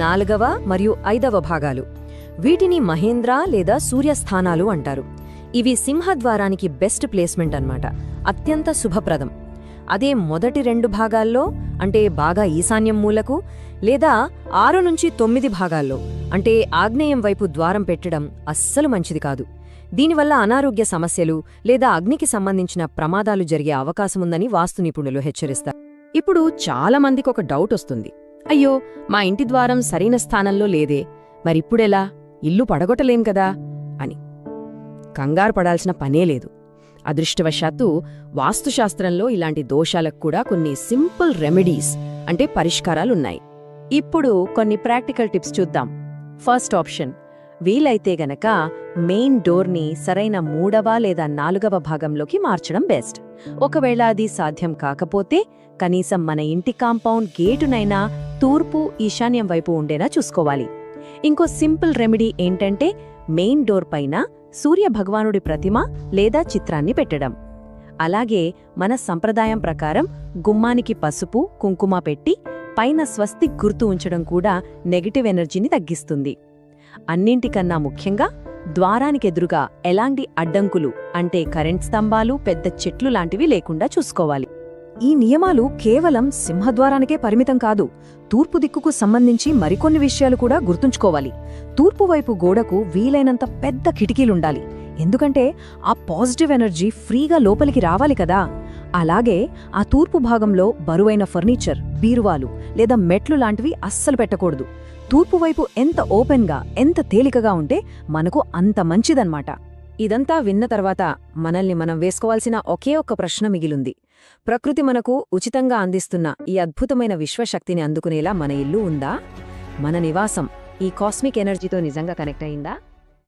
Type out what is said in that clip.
4వ మరియు 5వ భాగాలు. వీటిని మహేంద్ర లేదా సూర్యస్థానాలు అంటారు. ఇవి సింహద్వారానికి బెస్ట్ ప్లేస్మెంట్ అన్నమాట, అత్యంత శుభప్రదం. అదే మొదటి 2 భాగాల్లో అంటే బాగా ఈశాన్యం మూలకు లేదా 6 నుంచి 9 భాగాల్లో అంటే ఆగ్నేయం వైపు ద్వారం పెట్టడం అస్సలు మంచిది కాదు. దీనివల్ల అనారోగ్య సమస్యలు లేదా అగ్నికి సంబంధించిన ప్రమాదాలు జరిగే అవకాశముందని వాస్తు నిపుణులు హెచ్చరిస్తారు. ఇప్పుడు చాలా మందికి ఒక డౌట్ వస్తుంది, అయ్యో మా ఇంటి ద్వారం సరైన స్థానంలో లేదే, మరిప్పుడెలా, ఇల్లు పడగొట్టలేం కదా అని. కంగారు పడాల్సిన పనే లేదు. అదృష్టవశాత్తు వాస్తుశాస్త్రంలో ఇలాంటి దోషాలకు కూడా కొన్ని సింపుల్ రెమెడీస్ అంటే పరిష్కారాలున్నాయి. ఇప్పుడు కొన్ని ప్రాక్టికల్ టిప్స్ చూద్దాం. ఫస్ట్ ఆప్షన్, వీలైతే గనక మెయిన్ డోర్ని సరైన 3వ లేదా 4వ భాగంలోకి మార్చడం బెస్ట్. ఒకవేళ అది సాధ్యం కాకపోతే కనీసం మన ఇంటి కాంపౌండ్ గేటునైనా తూర్పు ఈశాన్యం వైపు ఉండేలా చూసుకోవాలి. ఇంకో సింపుల్ రెమెడీ ఏంటంటే మెయిన్ డోర్ పైన సూర్య భగవానుడి ప్రతిమ లేదా చిత్రాన్ని పెట్టడం. అలాగే మన సంప్రదాయం ప్రకారం గుమ్మానికి పసుపు కుంకుమ పెట్టి పైన స్వస్తిక్ గుర్తు ఉంచడం కూడా నెగటివ్ ఎనర్జీని తగ్గిస్తుంది. అన్నింటికన్నా ముఖ్యంగా ద్వారానికెదురుగా ఎలాంటి అడ్డంకులు అంటే కరెంట్ స్తంభాలు పెద్ద చెట్లు లాంటివి లేకుండా చూసుకోవాలి. ఈ నియమాలు కేవలం సింహద్వారానికే పరిమితం కాదు, తూర్పు దిక్కుకు సంబంధించి మరికొన్ని విషయాలు కూడా గుర్తుంచుకోవాలి. తూర్పువైపు గోడకు వీలైనంత పెద్ద కిటికీలుండాలి, ఎందుకంటే ఆ పాజిటివ్ ఎనర్జీ ఫ్రీగా లోపలికి రావాలి కదా. అలాగే ఆ తూర్పు భాగంలో బరువైన ఫర్నిచర్, బీరువాలు లేదా మెట్లు లాంటివి అస్సలు పెట్టకూడదు. తూర్పువైపు ఎంత ఓపెన్గా ఎంత తేలికగా ఉంటే మనకు అంత మంచిదన్నమాట. ఇదంతా విన్న తర్వాత మనల్ని మనం వేసుకోవాల్సిన ఒకే ఒక్క ప్రశ్న మిగిలుంది. ప్రకృతి మనకు ఉచితంగా అందిస్తున్న ఈ అద్భుతమైన విశ్వశక్తిని అందుకునేలా మన ఇల్లు ఉందా? మన నివాసం ఈ కాస్మిక్ ఎనర్జీతో నిజంగా కనెక్ట్ అయిందా?